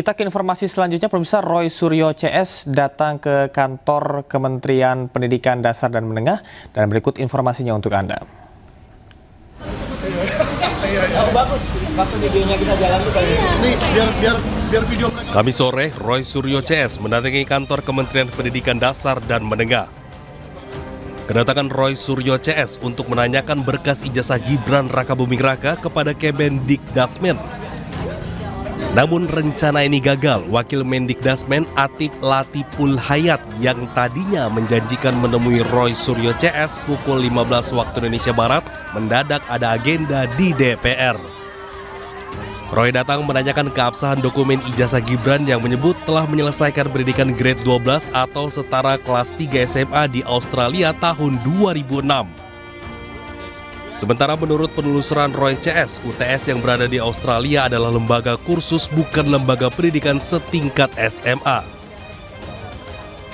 Kita ke informasi selanjutnya, Pemirsa. Roy Suryo CS datang ke kantor Kementerian Pendidikan Dasar dan Menengah dan berikut informasinya untuk Anda. Kamis sore, Roy Suryo CS mendatangi kantor Kementerian Pendidikan Dasar dan Menengah. Kedatangan Roy Suryo CS untuk menanyakan berkas ijazah Gibran Rakabuming Raka kepada Kemendikdasmen. Namun rencana ini gagal. Wakil Mendikdasmen Atif Latiful Hayat yang tadinya menjanjikan menemui Roy Suryo CS pukul 15 waktu Indonesia Barat mendadak ada agenda di DPR. Roy datang menanyakan keabsahan dokumen ijazah Gibran yang menyebut telah menyelesaikan pendidikan grade 12 atau setara kelas 3 SMA di Australia tahun 2006. Sementara menurut penelusuran Roy CS, UTS yang berada di Australia adalah lembaga kursus, bukan lembaga pendidikan setingkat SMA.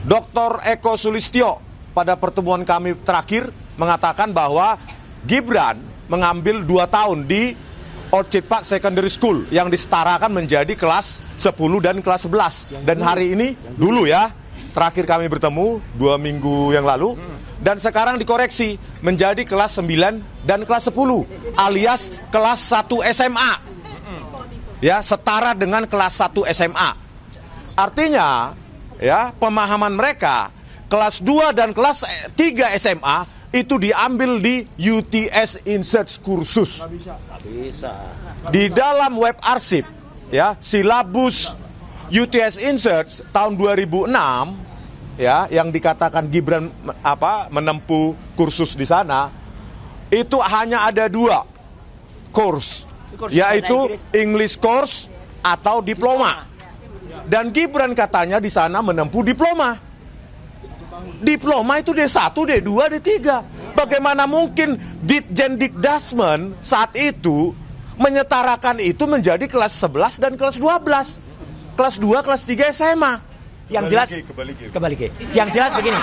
Dr. Eko Sulistyo pada pertemuan kami terakhir mengatakan bahwa Gibran mengambil 2 tahun di Orchid Park Secondary School yang disetarakan menjadi kelas 10 dan kelas 11. Dan hari ini dulu ya, terakhir kami bertemu 2 minggu yang lalu, dan sekarang dikoreksi menjadi kelas 9 dan kelas 10 alias kelas 1 SMA. Ya, setara dengan kelas 1 SMA. Artinya, ya, pemahaman mereka kelas 2 dan kelas 3 SMA itu diambil di UTS Insert kursus. Di dalam web arsip, ya, silabus UTS Insert tahun 2006, ya, yang dikatakan Gibran menempuh kursus di sana, itu hanya ada 2 course, yaitu English course atau diploma. Dan Gibran katanya di sana menempuh diploma. Diploma itu D1, D2, D3. Bagaimana mungkin Ditjendikdasmen saat itu menyetarakan itu menjadi kelas 11 dan kelas 12. Kelas 2, kelas 3 SMA. Yang jelas, kembali. Yang jelas begini.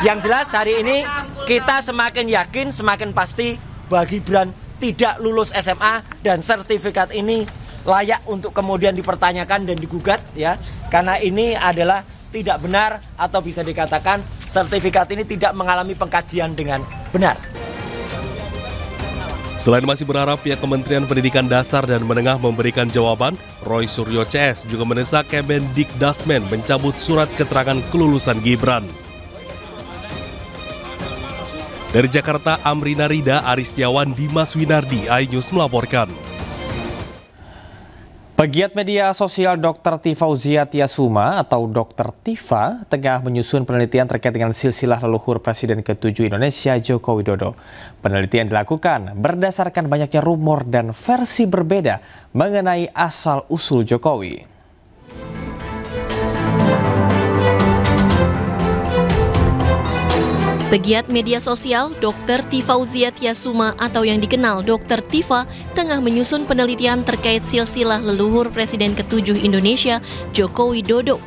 Yang jelas hari ini kita semakin yakin, semakin pasti bahwa Gibran tidak lulus SMA dan sertifikat ini layak untuk kemudian dipertanyakan dan digugat, ya. Karena ini adalah tidak benar atau bisa dikatakan sertifikat ini tidak mengalami pengkajian dengan benar. Selain masih berharap pihak Kementerian Pendidikan Dasar dan Menengah memberikan jawaban, Roy Suryo CS juga mendesak Kemendikdasmen mencabut surat keterangan kelulusan Gibran. Dari Jakarta, Amrina Rida, Aristiawan, Dimas Winardi, iNews melaporkan. Pegiat media sosial Dr. Tifauzia Tiasuma atau Dr. Tifa tengah menyusun penelitian terkait dengan silsilah leluhur Presiden ke-7 Indonesia Joko Widodo. Penelitian dilakukan berdasarkan banyaknya rumor dan versi berbeda mengenai asal-usul Jokowi. Pegiat media sosial Dr. Tifauzia Tiasuma atau yang dikenal Dr. Tifa tengah menyusun penelitian terkait silsilah leluhur Presiden ke-7 Indonesia Joko Widodo.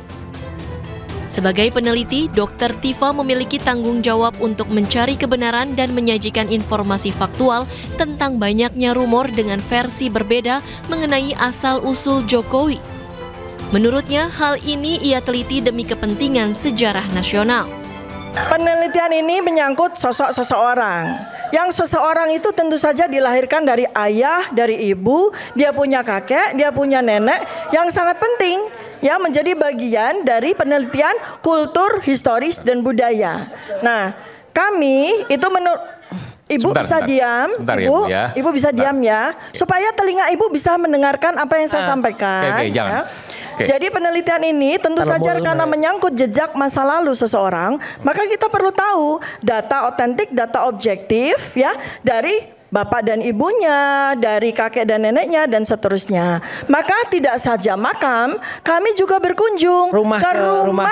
Sebagai peneliti, Dr. Tifa memiliki tanggung jawab untuk mencari kebenaran dan menyajikan informasi faktual tentang banyaknya rumor dengan versi berbeda mengenai asal-usul Jokowi. Menurutnya, hal ini ia teliti demi kepentingan sejarah nasional. Penelitian ini menyangkut sosok seseorang. Yang seseorang itu tentu saja dilahirkan dari ayah, dari ibu, dia punya kakek, dia punya nenek, yang sangat penting ya menjadi bagian dari penelitian kultur, historis dan budaya. Nah, kami itu Ibu bisa diam, Ibu bisa diam ya, supaya telinga Ibu bisa mendengarkan apa yang saya sampaikan. Oke, jangan. Ya. Jadi penelitian ini tentu saja karena menyangkut jejak masa lalu seseorang, maka kita perlu tahu data otentik, data objektif ya dari bapak dan ibunya, dari kakek dan neneknya, dan seterusnya. Maka tidak saja makam, kami juga berkunjung ke rumah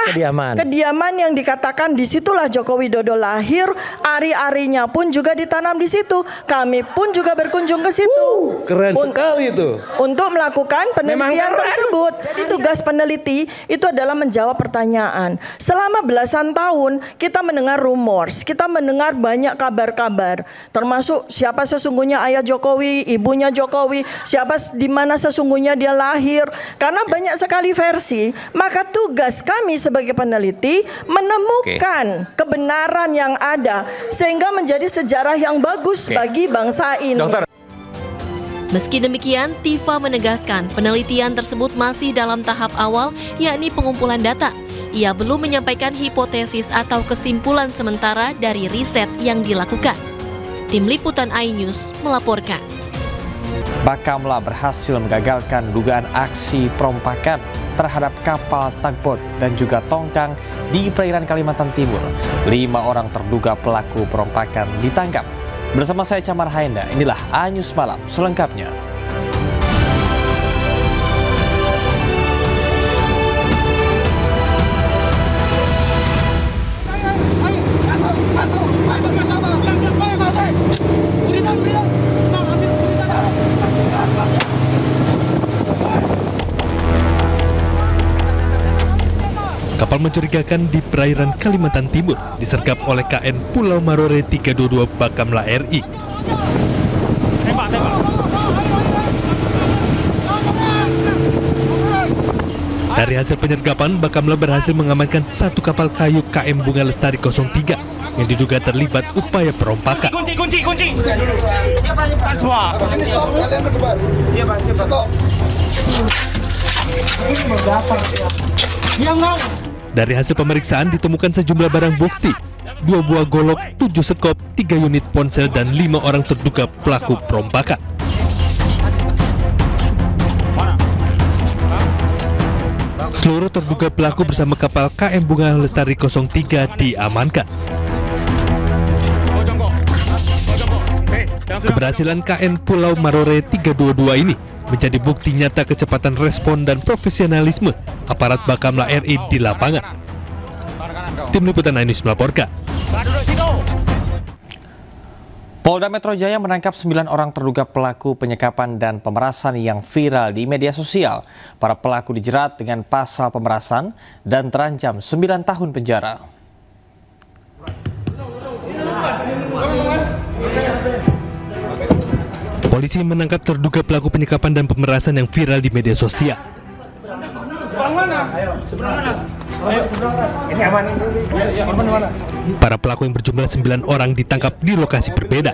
kediaman yang dikatakan disitulah Joko Widodo lahir, ari-arinya pun juga ditanam di situ. Kami pun juga berkunjung ke situ. Keren sekali itu. Untuk melakukan penelitian tersebut. Jadi tugas peneliti itu adalah menjawab pertanyaan. Selama belasan tahun kita mendengar rumors, kita mendengar banyak kabar-kabar, termasuk siapa sesungguhnya ayah Jokowi, ibunya Jokowi, di mana sesungguhnya dia lahir. Karena banyak sekali versi, maka tugas kami sebagai peneliti menemukan kebenaran yang ada sehingga menjadi sejarah yang bagus bagi bangsa ini. Meski demikian, Tifa menegaskan penelitian tersebut masih dalam tahap awal, yakni pengumpulan data. Ia belum menyampaikan hipotesis atau kesimpulan sementara dari riset yang dilakukan. Tim Liputan iNews melaporkan. Bakamla berhasil menggagalkan dugaan aksi perompakan terhadap kapal tugboat dan juga tongkang di perairan Kalimantan Timur. 5 orang terduga pelaku perompakan ditangkap. Bersama saya Camar Haenda, inilah iNews Malam selengkapnya. Kapal mencurigakan di perairan Kalimantan Timur disergap oleh KN Pulau Marore 322 Bakamla RI. Dari hasil penyergapan, Bakamla berhasil mengamankan 1 kapal kayu KM Bunga Lestari 03 yang diduga terlibat upaya perompakan. Kunci. Semua. Sini stop, kalian berdebat. Iya, Pak, stop. Dari hasil pemeriksaan ditemukan sejumlah barang bukti, 2 buah golok, 7 sekop, 3 unit ponsel, dan 5 orang terduga pelaku perompakan. Seluruh terduga pelaku bersama kapal KM Bunga Lestari 03 diamankan. Keberhasilan KN Pulau Marore 322 ini menjadi bukti nyata kecepatan respon dan profesionalisme aparat Bakamla RI di lapangan. Tim Liputan iNews melaporkan. Polda Metro Jaya menangkap 9 orang terduga pelaku penyekapan dan pemerasan yang viral di media sosial. Para pelaku dijerat dengan pasal pemerasan dan terancam 9 tahun penjara. Polisi menangkap terduga pelaku penyekapan dan pemerasan yang viral di media sosial. Para pelaku yang berjumlah 9 orang ditangkap di lokasi berbeda.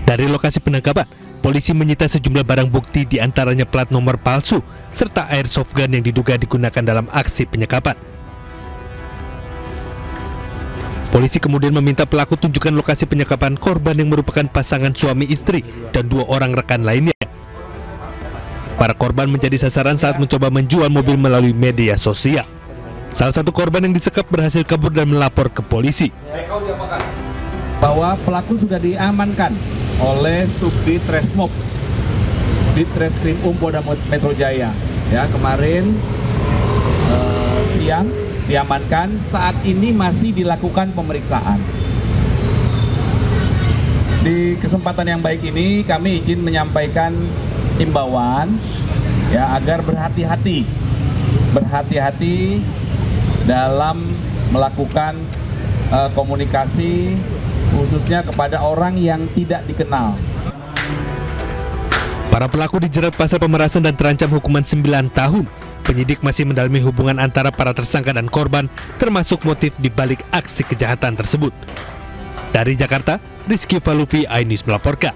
Dari lokasi penangkapan, polisi menyita sejumlah barang bukti, diantaranya plat nomor palsu serta airsoft gun yang diduga digunakan dalam aksi penyekapan. Polisi kemudian meminta pelaku tunjukkan lokasi penyekapan korban yang merupakan pasangan suami istri dan 2 orang rekan lainnya. Para korban menjadi sasaran saat mencoba menjual mobil melalui media sosial. Salah satu korban yang disekap berhasil kabur dan melapor ke polisi. Bahwa pelaku sudah diamankan oleh Subdit Resmob di Treskrim Polda Metro Jaya. Ya, kemarin siang diamankan, saat ini masih dilakukan pemeriksaan. Di kesempatan yang baik ini kami izin menyampaikan imbauan ya agar berhati-hati dalam melakukan komunikasi khususnya kepada orang yang tidak dikenal. Para pelaku dijerat pasal pemerasan dan terancam hukuman 9 tahun. Penyidik masih mendalami hubungan antara para tersangka dan korban, termasuk motif di balik aksi kejahatan tersebut. Dari Jakarta, Rizky Falufi, iNews melaporkan.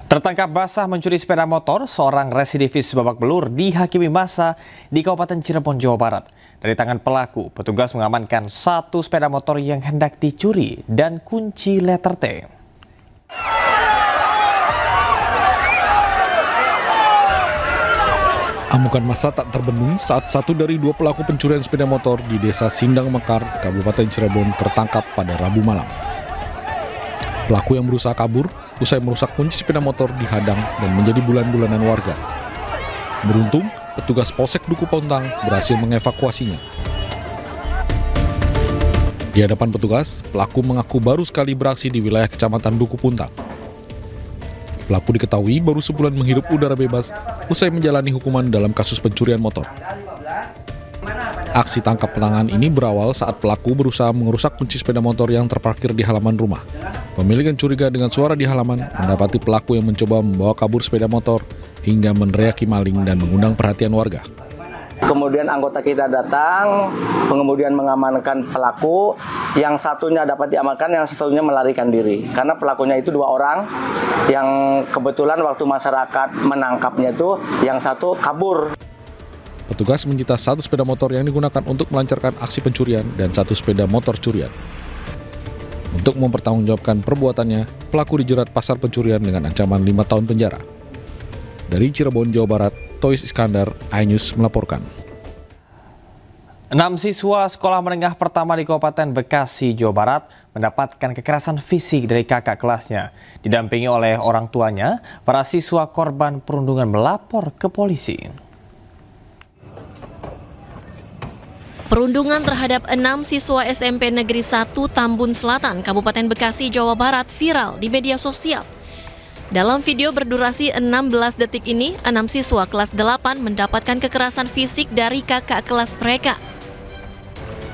Tertangkap basah mencuri sepeda motor, seorang residivis babak belur dihakimi massa di Kabupaten Cirebon, Jawa Barat. Dari tangan pelaku, petugas mengamankan 1 sepeda motor yang hendak dicuri dan kunci letter T. Amukan massa tak terbendung saat 1 dari 2 pelaku pencurian sepeda motor di Desa Sindang Mekar, Kabupaten Cirebon tertangkap pada Rabu malam. Pelaku yang berusaha kabur, usai merusak kunci sepeda motor dihadang dan menjadi bulan-bulanan warga. Beruntung, petugas Polsek Duku Pontang berhasil mengevakuasinya. Di hadapan petugas, pelaku mengaku baru sekali beraksi di wilayah Kecamatan Duku Puntang. Pelaku diketahui baru sebulan menghirup udara bebas usai menjalani hukuman dalam kasus pencurian motor. Aksi tangkap tangan ini berawal saat pelaku berusaha mengerusak kunci sepeda motor yang terparkir di halaman rumah. Pemilik yang curiga dengan suara di halaman mendapati pelaku yang mencoba membawa kabur sepeda motor hingga meneriaki maling dan mengundang perhatian warga. Kemudian anggota kita datang, kemudian mengamankan pelaku, yang satunya dapat diamankan, yang satunya melarikan diri. Karena pelakunya itu 2 orang, yang kebetulan waktu masyarakat menangkapnya itu, yang satu kabur. Petugas menyita 1 sepeda motor yang digunakan untuk melancarkan aksi pencurian dan 1 sepeda motor curian. Untuk mempertanggungjawabkan perbuatannya, pelaku dijerat pasal pencurian dengan ancaman 5 tahun penjara. Dari Cirebon, Jawa Barat, Tois Iskandar, iNews melaporkan. 6 siswa sekolah menengah pertama di Kabupaten Bekasi, Jawa Barat mendapatkan kekerasan fisik dari kakak kelasnya. Didampingi oleh orang tuanya, para siswa korban perundungan melapor ke polisi. Perundungan terhadap 6 siswa SMP Negeri 1 Tambun Selatan, Kabupaten Bekasi, Jawa Barat viral di media sosial. Dalam video berdurasi 16 detik ini, 6 siswa kelas 8 mendapatkan kekerasan fisik dari kakak kelas mereka.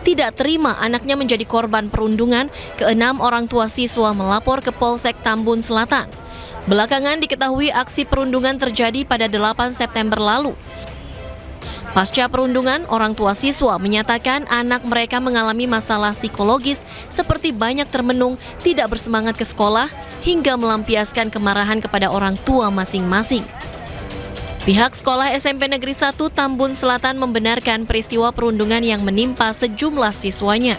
Tidak terima anaknya menjadi korban perundungan, ke-6 orang tua siswa melapor ke Polsek Tambun Selatan. Belakangan diketahui aksi perundungan terjadi pada 8 September lalu. Pasca perundungan, orang tua siswa menyatakan anak mereka mengalami masalah psikologis seperti banyak termenung, tidak bersemangat ke sekolah, hingga melampiaskan kemarahan kepada orang tua masing-masing. Pihak sekolah SMP Negeri 1 Tambun Selatan membenarkan peristiwa perundungan yang menimpa sejumlah siswanya.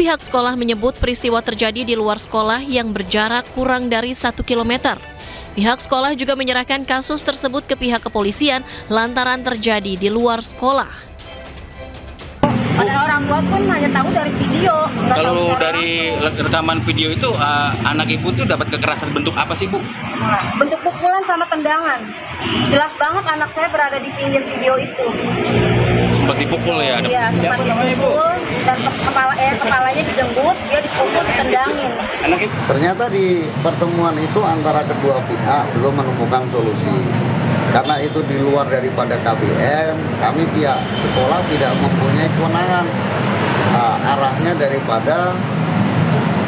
Pihak sekolah menyebut peristiwa terjadi di luar sekolah yang berjarak kurang dari 1 kilometer. Pihak sekolah juga menyerahkan kasus tersebut ke pihak kepolisian lantaran terjadi di luar sekolah. Padahal orang tua pun hanya tahu dari video. Kalau dari rekaman video itu, anak ibu tuh dapat kekerasan bentuk apa sih, Bu? Bentuk pukulan sama tendangan. Jelas banget anak saya berada di pinggir video itu. Sempat dipukul ya? Iya, sempat dipukul dan kepalanya dijenggut, dia dipukul, ditendangin. Ternyata di pertemuan itu antara kedua pihak belum menemukan solusi. Karena itu di luar daripada KBM, kami pihak sekolah tidak mempunyai kewenangan. Arahnya daripada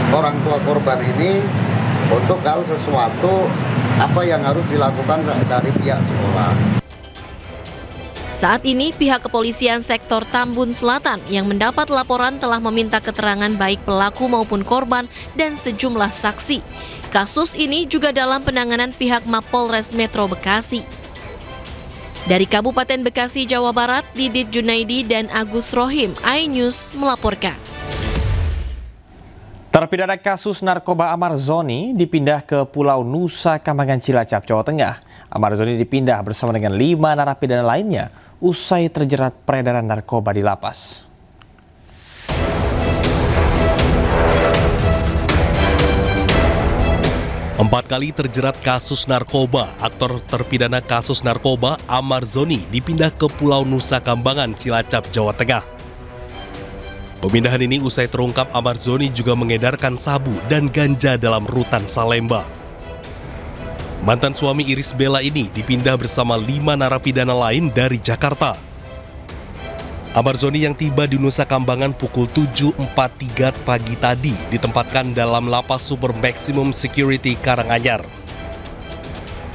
orang tua korban ini untuk kalau sesuatu apa yang harus dilakukan dari pihak sekolah. Saat ini pihak kepolisian sektor Tambun Selatan yang mendapat laporan telah meminta keterangan baik pelaku maupun korban dan sejumlah saksi. Kasus ini juga dalam penanganan pihak Mapolres Metro Bekasi. Dari Kabupaten Bekasi, Jawa Barat, Didit Junaidi dan Agus Rohim, iNews melaporkan. Terpidana kasus narkoba Amar Zoni dipindah ke Pulau Nusa Kambangan, Cilacap, Jawa Tengah. Amar Zoni dipindah bersama dengan 5 narapidana lainnya usai terjerat peredaran narkoba di lapas. Empat kali terjerat kasus narkoba, aktor terpidana kasus narkoba Amar Zoni dipindah ke Pulau Nusa Kambangan, Cilacap, Jawa Tengah. Pemindahan ini usai terungkap Amar Zoni juga mengedarkan sabu dan ganja dalam rutan Salemba. Mantan suami Iris Bella ini dipindah bersama 5 narapidana lain dari Jakarta. Amar Zoni yang tiba di Nusa Kambangan pukul 7.43 pagi tadi ditempatkan dalam lapas super maximum security Karanganyar.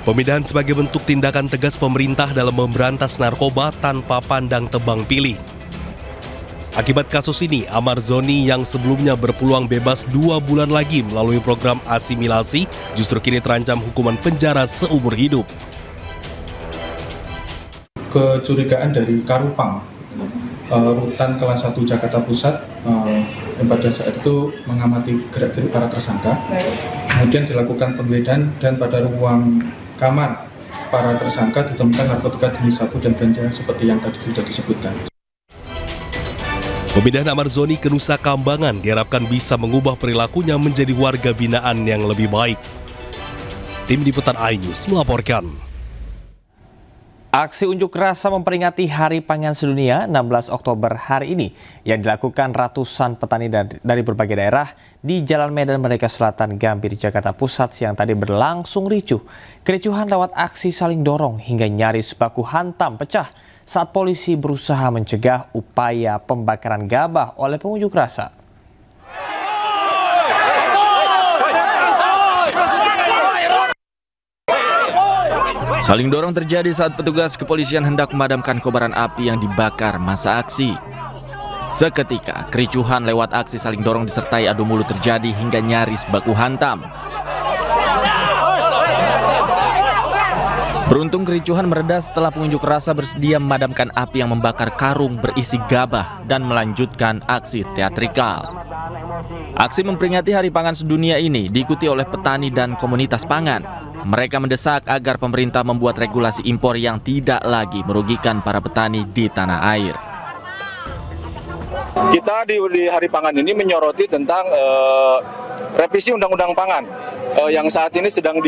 Pemindahan sebagai bentuk tindakan tegas pemerintah dalam memberantas narkoba tanpa pandang tebang pilih. Akibat kasus ini, Amar Zoni yang sebelumnya berpeluang bebas 2 bulan lagi melalui program asimilasi justru kini terancam hukuman penjara seumur hidup. Kecurigaan dari Karupang, rutan kelas 1 Jakarta Pusat, yang pada saat itu mengamati gerak-gerik para tersangka. Kemudian dilakukan penggeledahan dan pada ruang kamar para tersangka ditemukan narkotika jenis sabu dan ganja seperti yang tadi sudah disebutkan. Pemindahan Amar Zoni ke Nusa Kambangan diharapkan bisa mengubah perilakunya menjadi warga binaan yang lebih baik. Tim Liputan iNews melaporkan. Aksi unjuk rasa memperingati Hari Pangan Sedunia 16 Oktober hari ini yang dilakukan ratusan petani dari berbagai daerah di Jalan Medan Merdeka Selatan, Gambir, Jakarta Pusat siang tadi berlangsung ricuh. Kericuhan lewat aksi saling dorong hingga nyaris baku hantam pecah saat polisi berusaha mencegah upaya pembakaran gabah oleh pengunjuk rasa. Saling dorong terjadi saat petugas kepolisian hendak memadamkan kobaran api yang dibakar massa aksi. Seketika, kericuhan lewat aksi saling dorong disertai adu mulut terjadi hingga nyaris baku hantam. Beruntung kericuhan mereda setelah pengunjuk rasa bersedia memadamkan api yang membakar karung berisi gabah dan melanjutkan aksi teatrikal. Aksi memperingati Hari Pangan Sedunia ini diikuti oleh petani dan komunitas pangan. Mereka mendesak agar pemerintah membuat regulasi impor yang tidak lagi merugikan para petani di tanah air. Kita di Hari Pangan ini menyoroti tentang revisi Undang-Undang Pangan yang saat ini sedang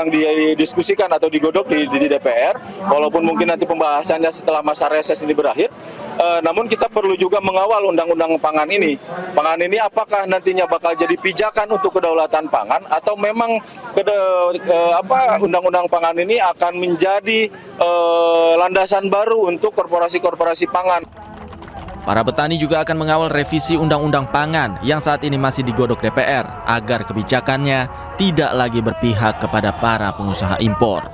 didiskusikan atau digodok di DPR. Walaupun mungkin nanti pembahasannya setelah masa reses ini berakhir, namun kita perlu juga mengawal Undang-Undang Pangan ini. Pangan ini apakah nantinya bakal jadi pijakan untuk kedaulatan pangan atau memang Undang-Undang Pangan ini akan menjadi landasan baru untuk korporasi-korporasi pangan. Para petani juga akan mengawal revisi Undang-Undang Pangan yang saat ini masih digodok DPR agar kebijakannya tidak lagi berpihak kepada para pengusaha impor.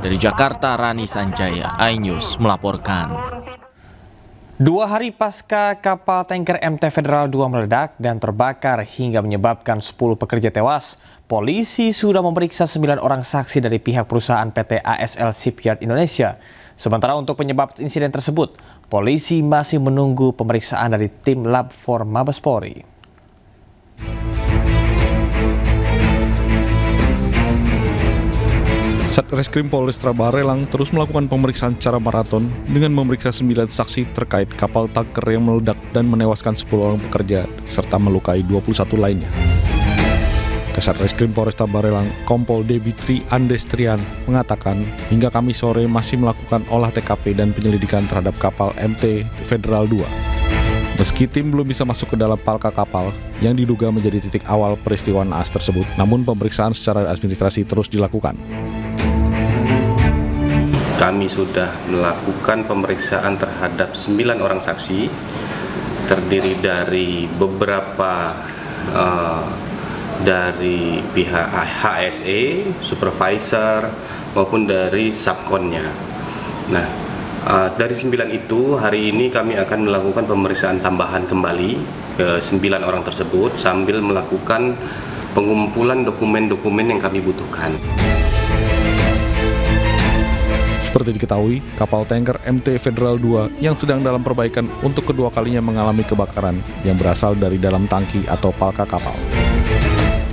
Dari Jakarta, Rani Sanjaya, iNews melaporkan. 2 hari pasca kapal tanker MT Federal 2 meledak dan terbakar hingga menyebabkan 10 pekerja tewas, polisi sudah memeriksa 9 orang saksi dari pihak perusahaan PT ASL Shipyard Indonesia. Sementara untuk penyebab insiden tersebut, polisi masih menunggu pemeriksaan dari tim Lab 4 Mabes Polri. Satreskrim Polresta Barelang terus melakukan pemeriksaan secara maraton dengan memeriksa 9 saksi terkait kapal tanker yang meledak dan menewaskan 10 orang pekerja serta melukai 21 lainnya. Satreskrim Polresta Barelang, Kompol Debitri Andestrian mengatakan hingga Kamis sore masih melakukan olah TKP dan penyelidikan terhadap kapal MT Federal 2. Meski tim belum bisa masuk ke dalam palka kapal yang diduga menjadi titik awal peristiwa naas tersebut, namun pemeriksaan secara administrasi terus dilakukan. Kami sudah melakukan pemeriksaan terhadap 9 orang saksi, terdiri dari beberapa dari pihak HSE, supervisor, maupun dari subkonnya. Nah, dari 9 itu, hari ini kami akan melakukan pemeriksaan tambahan kembali ke 9 orang tersebut sambil melakukan pengumpulan dokumen-dokumen yang kami butuhkan. Seperti diketahui, kapal tanker MT Federal 2 yang sedang dalam perbaikan untuk kedua kalinya mengalami kebakaran yang berasal dari dalam tangki atau palka kapal.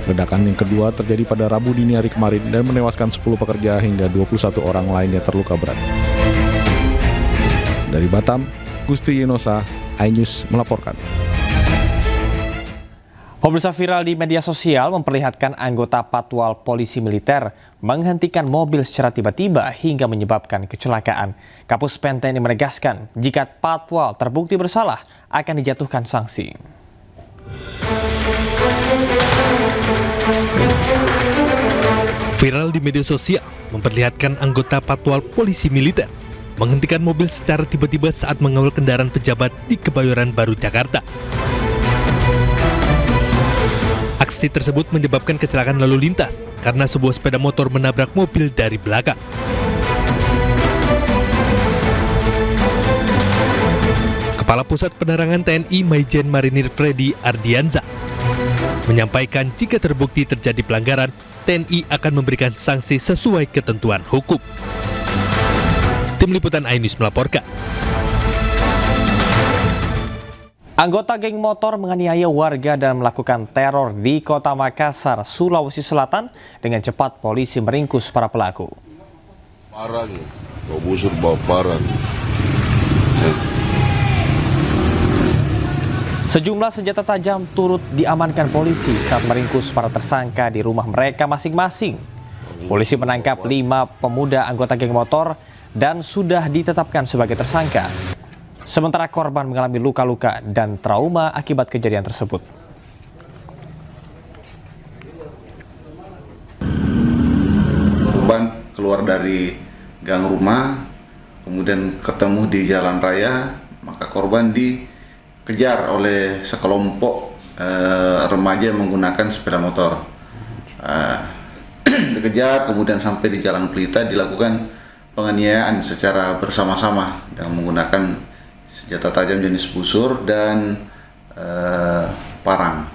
Ledakan yang kedua terjadi pada Rabu dini hari kemarin dan menewaskan 10 pekerja hingga 21 orang lainnya terluka berat. Dari Batam, Gusti Yenosa, iNews melaporkan. Pemirsa, viral di media sosial memperlihatkan anggota Patwal Polisi Militer menghentikan mobil secara tiba-tiba hingga menyebabkan kecelakaan. Kapus Pen TNI menegaskan jika Patwal terbukti bersalah akan dijatuhkan sanksi. Viral di media sosial memperlihatkan anggota Patwal Polisi Militer menghentikan mobil secara tiba-tiba saat mengawal kendaraan pejabat di Kebayoran Baru, Jakarta. Aksi tersebut menyebabkan kecelakaan lalu lintas karena sebuah sepeda motor menabrak mobil dari belakang. Kepala Pusat Penerangan TNI Maijen Marinir Freddy Ardianza menyampaikan jika terbukti terjadi pelanggaran, TNI akan memberikan sanksi sesuai ketentuan hukum. Tim Liputan iNews melaporkan. Anggota geng motor menganiaya warga dan melakukan teror di Kota Makassar, Sulawesi Selatan. Dengan cepat polisi meringkus para pelaku. Parang, bawa busur, bawa parang. Sejumlah senjata tajam turut diamankan polisi saat meringkus para tersangka di rumah mereka masing-masing. Polisi menangkap 5 pemuda anggota geng motor dan sudah ditetapkan sebagai tersangka. Sementara korban mengalami luka-luka dan trauma akibat kejadian tersebut. Korban keluar dari gang rumah, kemudian ketemu di jalan raya, maka korban dikejar oleh sekelompok remaja yang menggunakan sepeda motor. Dikejar, kemudian sampai di Jalan Pelita dilakukan penganiayaan secara bersama-sama dengan menggunakan senjata tajam jenis busur dan parang.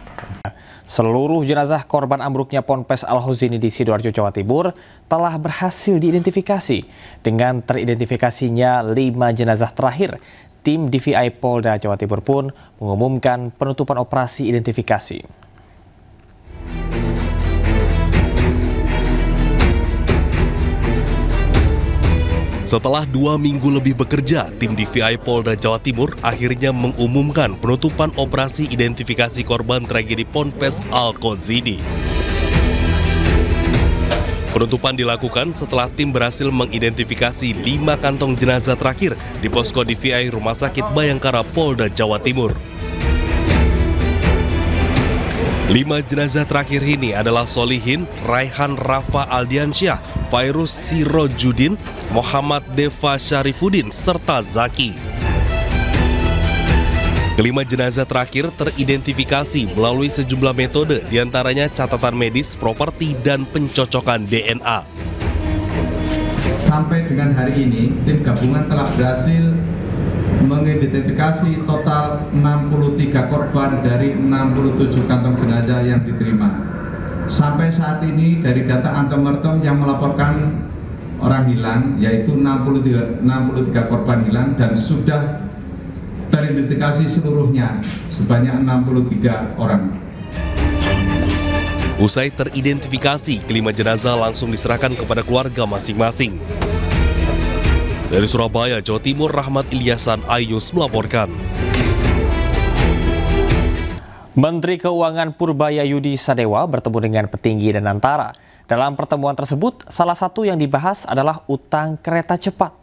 Seluruh jenazah korban ambruknya Ponpes Al-Huzini di Sidoarjo, Jawa Timur telah berhasil diidentifikasi. Dengan teridentifikasinya 5 jenazah terakhir, tim DVI Polda Jawa Timur pun mengumumkan penutupan operasi identifikasi. Setelah 2 minggu lebih bekerja, tim DVI Polda Jawa Timur akhirnya mengumumkan penutupan operasi identifikasi korban tragedi Ponpes Al-Huzini. Penutupan dilakukan setelah tim berhasil mengidentifikasi 5 kantong jenazah terakhir di posko DVI Rumah Sakit Bayangkara Polda Jawa Timur. 5 jenazah terakhir ini adalah Solihin, Raihan Rafa Aldiansyah, Fairuz Sirojudin, Muhammad Deva Syarifuddin, serta Zaki. Kelima jenazah terakhir teridentifikasi melalui sejumlah metode, diantaranya catatan medis, properti, dan pencocokan DNA. Sampai dengan hari ini, tim gabungan telah berhasil mengidentifikasi total 63 korban dari 67 kantong jenazah yang diterima. Sampai saat ini dari data antemortem yang melaporkan orang hilang yaitu 63 korban hilang dan sudah teridentifikasi seluruhnya sebanyak 63 orang. Usai teridentifikasi, kelima jenazah langsung diserahkan kepada keluarga masing-masing. Dari Surabaya, Jawa Timur, Rahmat Ilyasan, iNews melaporkan. Menteri Keuangan Purbaya Yudi Sadewa bertemu dengan petinggi Danantara. Dalam pertemuan tersebut, salah satu yang dibahas adalah utang kereta cepat.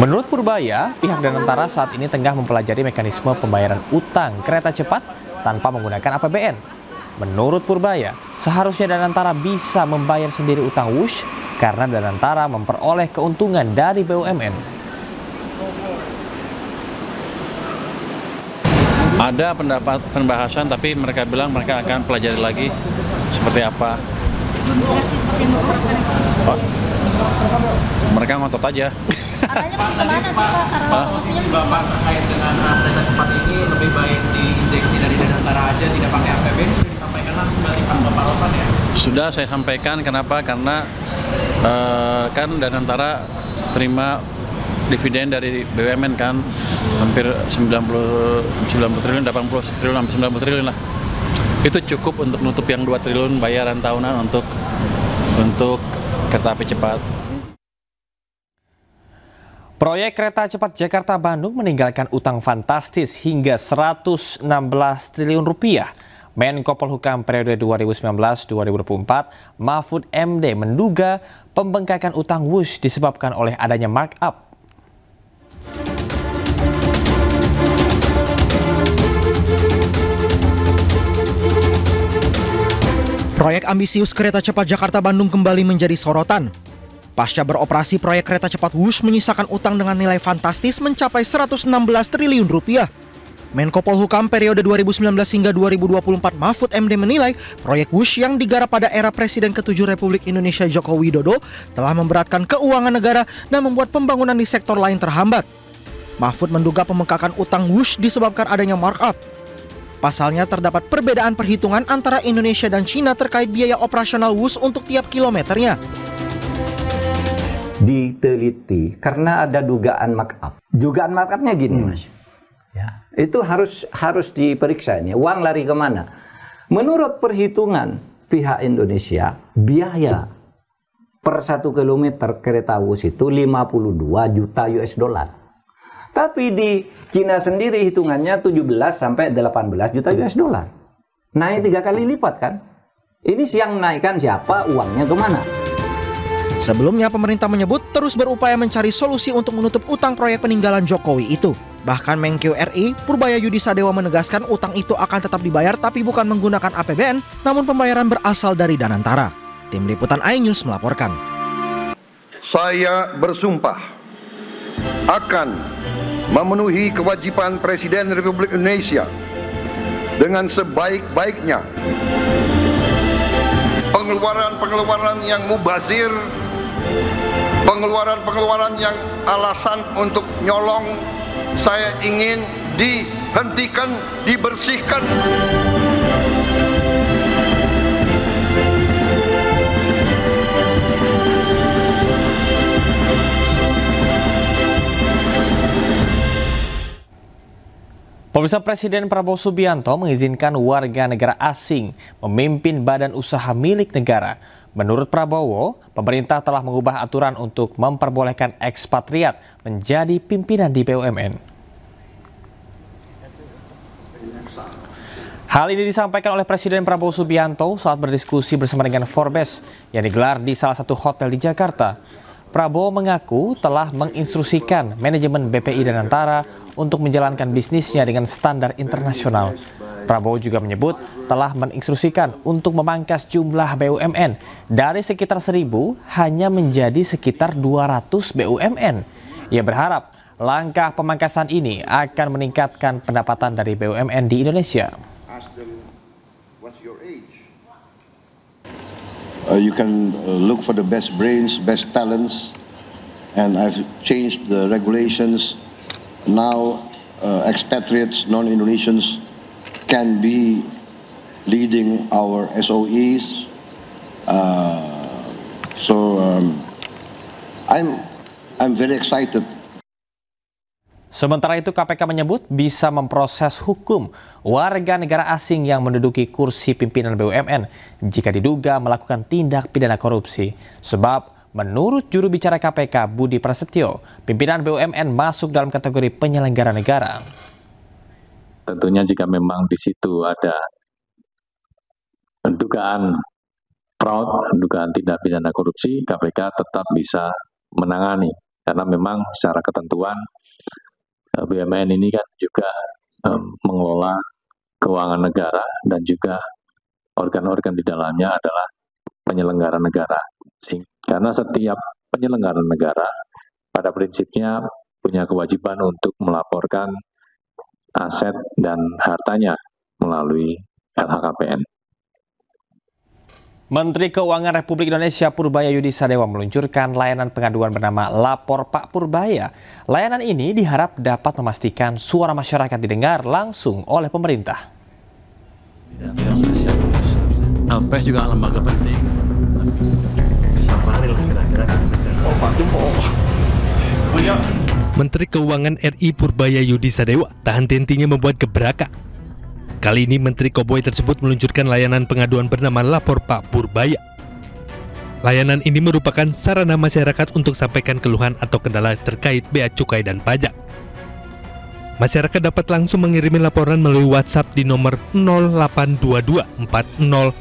Menurut Purbaya, pihak Danantara saat ini tengah mempelajari mekanisme pembayaran utang kereta cepat tanpa menggunakan APBN. Menurut Purbaya, seharusnya Danantara bisa membayar sendiri utang Wush karena Danantara memperoleh keuntungan dari BUMN. Ada pembahasan, tapi mereka bilang mereka akan pelajari lagi seperti apa. Oh, mereka ngotot aja. Arahnya kemana sih Pak? Arah solusinya Bapak terkait dengan kereta cepat ini lebih baik diinjeksi dari Danantara aja, tidak pakai APBN, sudah disampaikan langsung dari Pak Rosan ya? Sudah saya sampaikan, kenapa? Karena kan Danantara terima dividen dari BUMN kan, hampir 90 triliun, 80 triliun, sampai 90 triliun lah. Itu cukup untuk nutup yang 2 triliun bayaran tahunan untuk kereta api cepat. Proyek kereta cepat Jakarta-Bandung meninggalkan utang fantastis hingga 116 triliun rupiah. Menko Polhukam periode 2019-2024, Mahfud MD menduga pembengkakan utang Wush disebabkan oleh adanya markup. Proyek ambisius kereta cepat Jakarta-Bandung kembali menjadi sorotan. Pasca beroperasi, proyek kereta cepat Wush menyisakan utang dengan nilai fantastis mencapai 116 triliun rupiah. Menko Polhukam periode 2019 hingga 2024 Mahfud MD menilai proyek Wush yang digarap pada era Presiden ke-7 Republik Indonesia Joko Widodo telah memberatkan keuangan negara dan membuat pembangunan di sektor lain terhambat. Mahfud menduga pembengkakan utang Wush disebabkan adanya markup. Pasalnya terdapat perbedaan perhitungan antara Indonesia dan Cina terkait biaya operasional Wush untuk tiap kilometernya. Diteliti karena ada dugaan markup. Dugaan markupnya gini, Mas. Ya, itu harus diperiksa ini. Uang lari kemana? Menurut perhitungan pihak Indonesia, biaya per 1 kilometer kereta Wush itu 52 juta US dollar. Tapi di Cina sendiri hitungannya 17 sampai 18 juta US dollar. Naik 3 kali lipat kan? Ini siang naikkan siapa, uangnya kemana? Sebelumnya pemerintah menyebut terus berupaya mencari solusi untuk menutup utang proyek peninggalan Jokowi itu. Bahkan Menkyu RI, Purbaya Yudi Sadewa menegaskan utang itu akan tetap dibayar tapi bukan menggunakan APBN, namun pembayaran berasal dari Danantara. Tim Liputan iNews melaporkan. Saya bersumpah akan memenuhi kewajiban Presiden Republik Indonesia dengan sebaik-baiknya. Pengeluaran-pengeluaran yang mubazir, pengeluaran-pengeluaran yang alasan untuk nyolong, saya ingin dihentikan, dibersihkan. Pemirsa, Presiden Prabowo Subianto mengizinkan warga negara asing memimpin badan usaha milik negara. Menurut Prabowo, pemerintah telah mengubah aturan untuk memperbolehkan ekspatriat menjadi pimpinan di BUMN. Hal ini disampaikan oleh Presiden Prabowo Subianto saat berdiskusi bersama dengan Forbes yang digelar di salah satu hotel di Jakarta. Prabowo mengaku telah menginstruksikan manajemen BPI Danantara untuk menjalankan bisnisnya dengan standar internasional. Prabowo juga menyebut telah menginstruksikan untuk memangkas jumlah BUMN dari sekitar 1.000 hanya menjadi sekitar 200 BUMN. Ia berharap langkah pemangkasan ini akan meningkatkan pendapatan dari BUMN di Indonesia. You can look for the best brains, best talents, and I've changed the regulations. Now, expatriates, non-Indonesians can be leading our SOEs. I'm very excited. Sementara itu, KPK menyebut bisa memproses hukum warga negara asing yang menduduki kursi pimpinan BUMN jika diduga melakukan tindak pidana korupsi. Sebab menurut juru bicara KPK Budi Prasetyo, pimpinan BUMN masuk dalam kategori penyelenggara negara. Tentunya jika memang di situ ada dugaan fraud, dugaan tindak pidana korupsi, KPK tetap bisa menangani. Karena memang secara ketentuan BUMN ini kan juga mengelola keuangan negara dan juga organ-organ di dalamnya adalah penyelenggara negara. Karena setiap penyelenggara negara pada prinsipnya punya kewajiban untuk melaporkan aset dan hartanya melalui LHKPN. Menteri Keuangan Republik Indonesia Purbaya Yudi Sadewa meluncurkan layanan pengaduan bernama Lapor Pak Purbaya. Layanan ini diharap dapat memastikan suara masyarakat didengar langsung oleh pemerintah. LPS juga lembaga penting. Menteri Keuangan RI Purbaya Yudi Sadewa tak henti-hentinya membuat gebrakan. Kali ini Menteri Koboi tersebut meluncurkan layanan pengaduan bernama Lapor Pak Purbaya. Layanan ini merupakan sarana masyarakat untuk sampaikan keluhan atau kendala terkait bea cukai dan pajak. Masyarakat dapat langsung mengirimi laporan melalui WhatsApp di nomor 0822 4040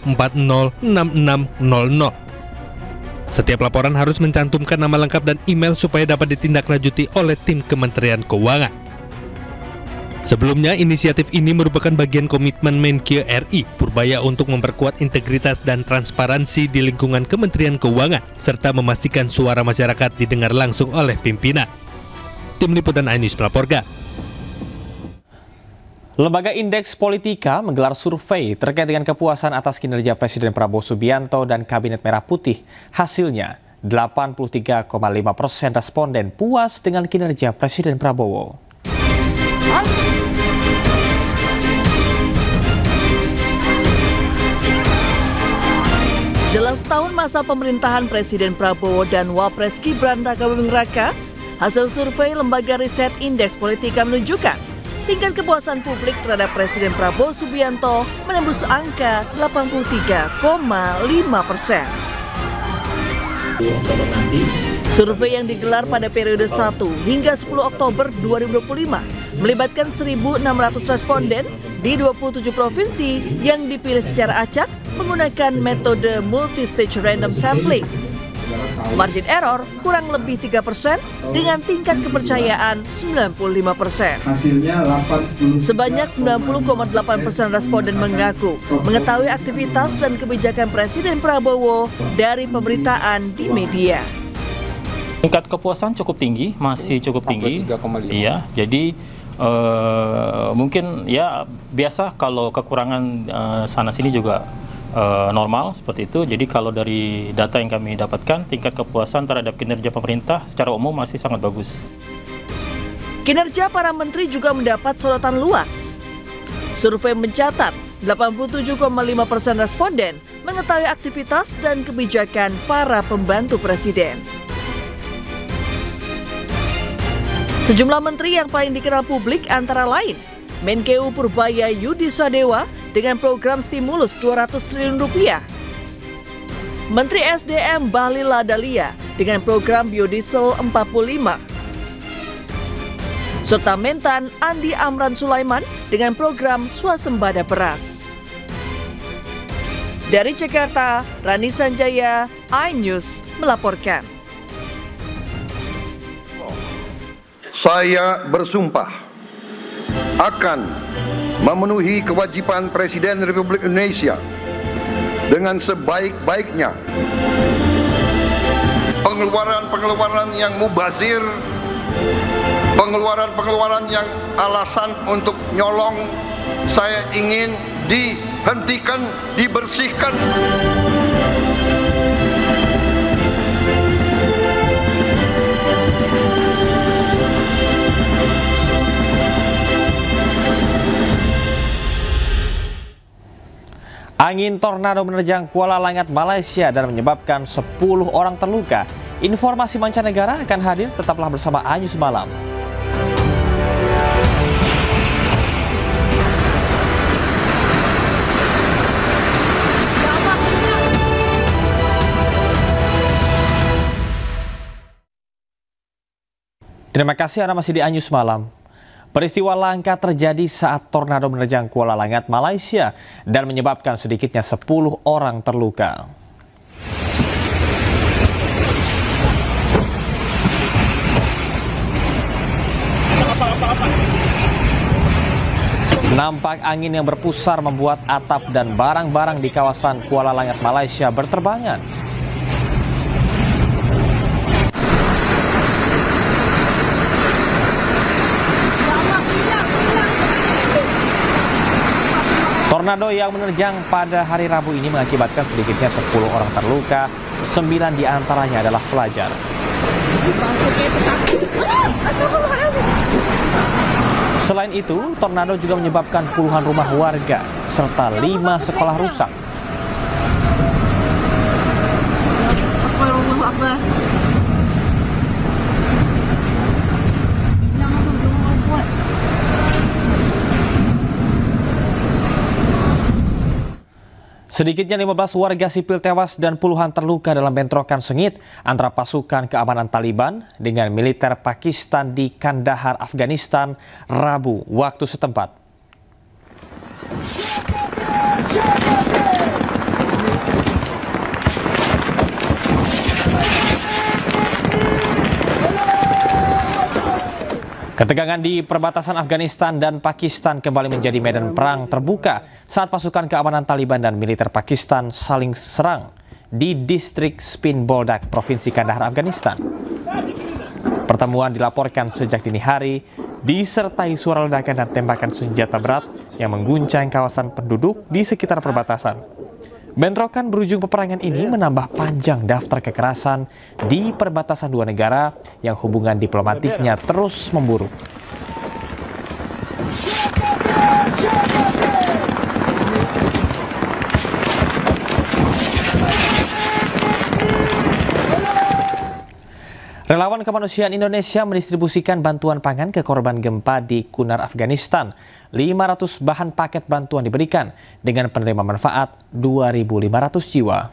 6600. Setiap laporan harus mencantumkan nama lengkap dan email supaya dapat ditindaklanjuti oleh tim Kementerian Keuangan. Sebelumnya, inisiatif ini merupakan bagian komitmen Menkyu RI Purbaya untuk memperkuat integritas dan transparansi di lingkungan Kementerian Keuangan, serta memastikan suara masyarakat didengar langsung oleh pimpinan. Tim Liputan iNews melaporkan. Lembaga Indeks Politika menggelar survei terkait dengan kepuasan atas kinerja Presiden Prabowo Subianto dan Kabinet Merah Putih. Hasilnya, 83,5% responden puas dengan kinerja Presiden Prabowo. Jelang setahun masa pemerintahan Presiden Prabowo dan Wapres Gibran Rakabuming Raka, hasil survei Lembaga Riset Indeks Politika menunjukkan tingkat kepuasan publik terhadap Presiden Prabowo Subianto menembus angka 83,5%. Survei yang digelar pada periode 1 hingga 10 Oktober 2025 melibatkan 1.600 responden di 27 provinsi yang dipilih secara acak menggunakan metode multi-stage random sampling. Margin error kurang lebih 3% dengan tingkat kepercayaan 95%. Hasilnya 80. Sebanyak 90,8% responden mengaku mengetahui aktivitas dan kebijakan Presiden Prabowo dari pemberitaan di media. Tingkat kepuasan cukup tinggi, masih cukup tinggi. 3,5. Iya, jadi mungkin ya biasa kalau kekurangan sana sini juga normal seperti itu. Jadi kalau dari data yang kami dapatkan, tingkat kepuasan terhadap kinerja pemerintah secara umum masih sangat bagus. Kinerja para menteri juga mendapat sorotan luas. Survei mencatat 87,5% responden mengetahui aktivitas dan kebijakan para pembantu presiden. Sejumlah menteri yang paling dikenal publik antara lain Menkeu Purbaya Yudi Sadewa dengan program stimulus 200 triliun rupiah, Menteri SDM Bahlil Lahadalia dengan program biodiesel 45, serta Mentan Andi Amran Sulaiman dengan program swasembada beras. Dari Jakarta, Rani Sanjaya, iNews melaporkan. Saya bersumpah akan memenuhi kewajiban Presiden Republik Indonesia dengan sebaik-baiknya. Pengeluaran-pengeluaran yang mubazir, pengeluaran-pengeluaran yang alasan untuk nyolong, saya ingin dihentikan, dibersihkan. Angin tornado menerjang Kuala Langat, Malaysia dan menyebabkan 10 orang terluka. Informasi mancanegara akan hadir, tetaplah bersama iNews Malam. Terima kasih Anda masih di iNews Malam. Peristiwa langka terjadi saat tornado menerjang Kuala Langat, Malaysia dan menyebabkan sedikitnya 10 orang terluka. Nampak angin yang berpusar membuat atap dan barang-barang di kawasan Kuala Langat, Malaysia berterbangan. Tornado yang menerjang pada hari Rabu ini mengakibatkan sedikitnya 10 orang terluka, 9 diantaranya adalah pelajar. Selain itu, tornado juga menyebabkan puluhan rumah warga serta 5 sekolah rusak. Sedikitnya 15 warga sipil tewas dan puluhan terluka dalam bentrokan sengit antara pasukan keamanan Taliban dengan militer Pakistan di Kandahar, Afghanistan, Rabu waktu setempat. Ketegangan di perbatasan Afghanistan dan Pakistan kembali menjadi medan perang terbuka saat pasukan keamanan Taliban dan militer Pakistan saling serang di distrik Spin Boldak, Provinsi Kandahar, Afghanistan. Pertemuan dilaporkan sejak dini hari, disertai suara ledakan dan tembakan senjata berat yang mengguncang kawasan penduduk di sekitar perbatasan. Bentrokan berujung peperangan ini menambah panjang daftar kekerasan di perbatasan dua negara yang hubungan diplomatiknya terus memburuk. Relawan Kemanusiaan Indonesia mendistribusikan bantuan pangan ke korban gempa di Kunar, Afghanistan. 500 bahan paket bantuan diberikan dengan penerima manfaat 2.500 jiwa.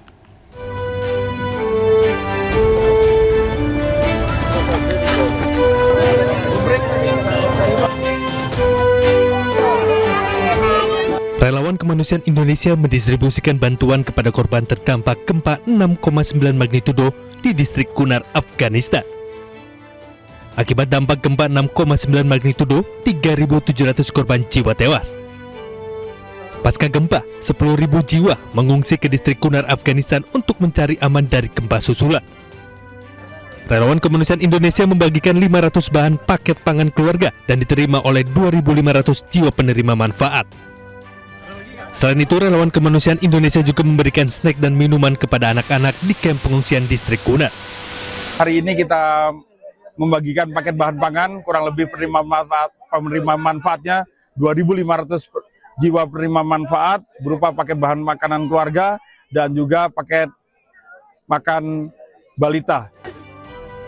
Kemanusiaan Indonesia mendistribusikan bantuan kepada korban terdampak gempa 6,9 magnitudo di distrik Kunar, Afghanistan. Akibat dampak gempa 6,9 magnitudo, 3.700 korban jiwa tewas. Pasca gempa, 10.000 jiwa mengungsi ke distrik Kunar, Afghanistan untuk mencari aman dari gempa susulan. Relawan Kemanusiaan Indonesia membagikan 500 bahan paket pangan keluarga dan diterima oleh 2.500 jiwa penerima manfaat. Selain itu, relawan Kemanusiaan Indonesia juga memberikan snack dan minuman kepada anak-anak di kamp pengungsian distrik Kunar. Hari ini kita membagikan paket bahan pangan, kurang lebih penerima manfaatnya 2.500 jiwa penerima manfaat berupa paket bahan makanan keluarga dan juga paket makan balita.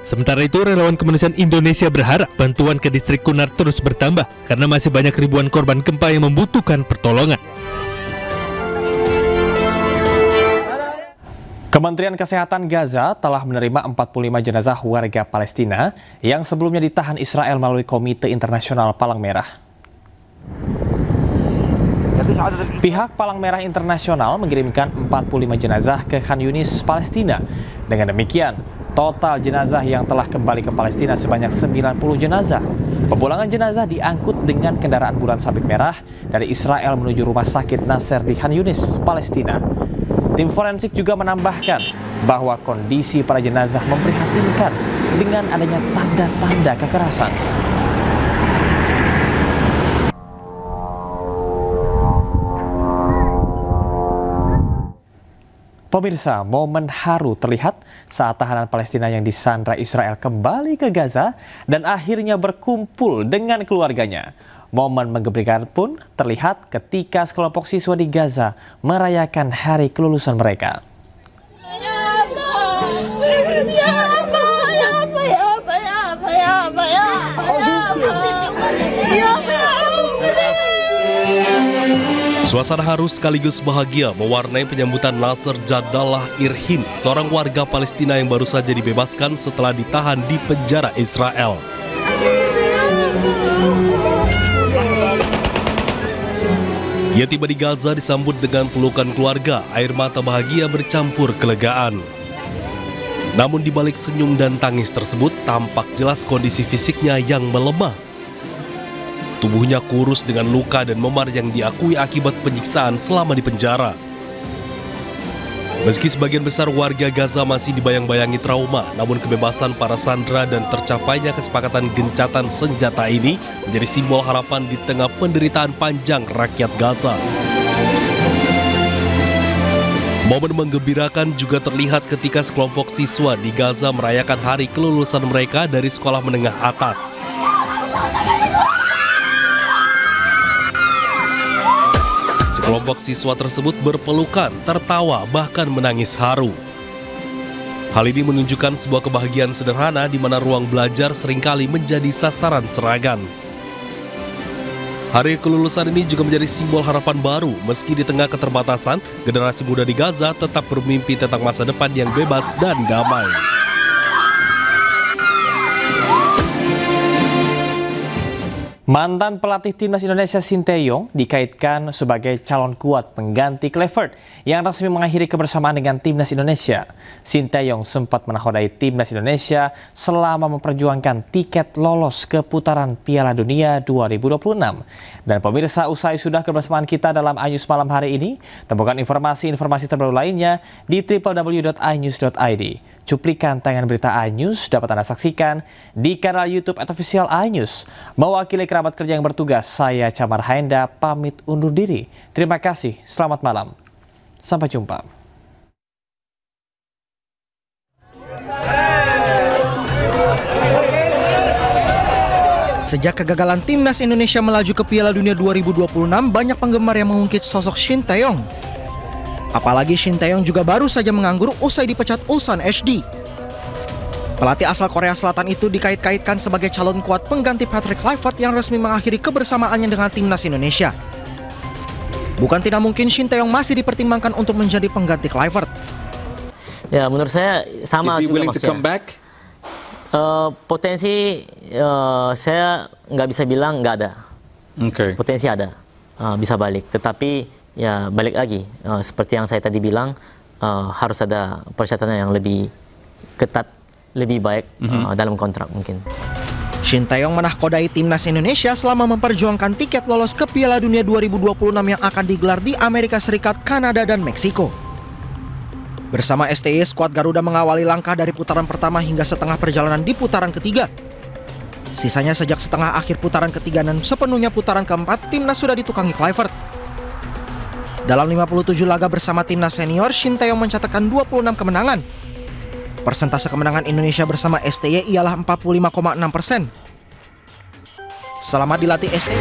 Sementara itu, relawan Kemanusiaan Indonesia berharap bantuan ke distrik Kunar terus bertambah karena masih banyak ribuan korban gempa yang membutuhkan pertolongan. Kementerian Kesehatan Gaza telah menerima 45 jenazah warga Palestina yang sebelumnya ditahan Israel melalui Komite Internasional Palang Merah. Pihak Palang Merah Internasional mengirimkan 45 jenazah ke Khan Yunis, Palestina. Dengan demikian, total jenazah yang telah kembali ke Palestina sebanyak 90 jenazah. Pemulangan jenazah diangkut dengan kendaraan bulan sabit merah dari Israel menuju Rumah Sakit Nasser di Khan Yunis, Palestina. Tim forensik juga menambahkan bahwa kondisi para jenazah memprihatinkan dengan adanya tanda-tanda kekerasan. Pemirsa, momen haru terlihat saat tahanan Palestina yang disandra Israel kembali ke Gaza dan akhirnya berkumpul dengan keluarganya. Momen menggembirakan pun terlihat ketika sekelompok siswa di Gaza merayakan hari kelulusan mereka. Suasana haru sekaligus bahagia mewarnai penyambutan Nasser Jadallah Irhin, seorang warga Palestina yang baru saja dibebaskan setelah ditahan di penjara Israel. Ia tiba di Gaza disambut dengan pelukan keluarga, air mata bahagia bercampur kelegaan. Namun di balik senyum dan tangis tersebut tampak jelas kondisi fisiknya yang melemah. Tubuhnya kurus dengan luka dan memar yang diakui akibat penyiksaan selama di penjara. Meski sebagian besar warga Gaza masih dibayang-bayangi trauma, namun kebebasan para sandera dan tercapainya kesepakatan gencatan senjata ini menjadi simbol harapan di tengah penderitaan panjang rakyat Gaza. Momen menggembirakan juga terlihat ketika sekelompok siswa di Gaza merayakan hari kelulusan mereka dari sekolah menengah atas. Kelompok siswa tersebut berpelukan, tertawa, bahkan menangis haru. Hal ini menunjukkan sebuah kebahagiaan sederhana di mana ruang belajar seringkali menjadi sasaran serangan. Hari kelulusan ini juga menjadi simbol harapan baru, meski di tengah keterbatasan, generasi muda di Gaza tetap bermimpi tentang masa depan yang bebas dan damai. Mantan pelatih timnas Indonesia Sinteyong dikaitkan sebagai calon kuat pengganti Kluivert yang resmi mengakhiri kebersamaan dengan timnas Indonesia. Sinteyong sempat menakodai timnas Indonesia selama memperjuangkan tiket lolos ke putaran Piala Dunia 2026. Dan pemirsa, usai sudah kebersamaan kita dalam iNews malam hari ini, temukan informasi-informasi terbaru lainnya di www.inews.id. Cuplikan tayangan berita iNews dapat Anda saksikan di kanal YouTube @official iNews. Mewakili kerabat kerja yang bertugas, saya Camar Haenda pamit undur diri. Terima kasih, selamat malam. Sampai jumpa. Sejak kegagalan timnas Indonesia melaju ke Piala Dunia 2026, banyak penggemar yang mengungkit sosok Sinteyong. Apalagi Sinteyong juga baru saja menganggur usai dipecat Ulsan HD. Pelatih asal Korea Selatan itu dikait-kaitkan sebagai calon kuat pengganti Patrick Kluivert yang resmi mengakhiri kebersamaannya dengan timnas Indonesia. Bukan tidak mungkin Sinteyong masih dipertimbangkan untuk menjadi pengganti Kluivert. Ya, menurut saya sama juga maksudnya. Potensi saya nggak bisa bilang nggak ada. Potensi ada, bisa balik. Tetapi ya balik lagi seperti yang saya tadi bilang, harus ada persyaratan yang lebih ketat, lebih baik dalam kontrak mungkin. Shin Tae-yong menahkodai timnas Indonesia selama memperjuangkan tiket lolos ke Piala Dunia 2026 yang akan digelar di Amerika Serikat, Kanada, dan Meksiko. Bersama STY, skuad Garuda mengawali langkah dari putaran pertama hingga setengah perjalanan di putaran ketiga. Sisanya sejak setengah akhir putaran ketiga dan sepenuhnya putaran keempat, timnas sudah ditukangi Kluivert. Dalam 57 laga bersama timnas senior, Shin Tae-yong mencatatkan 26 kemenangan. Persentase kemenangan Indonesia bersama STY ialah 45,6%. Selama dilatih STY,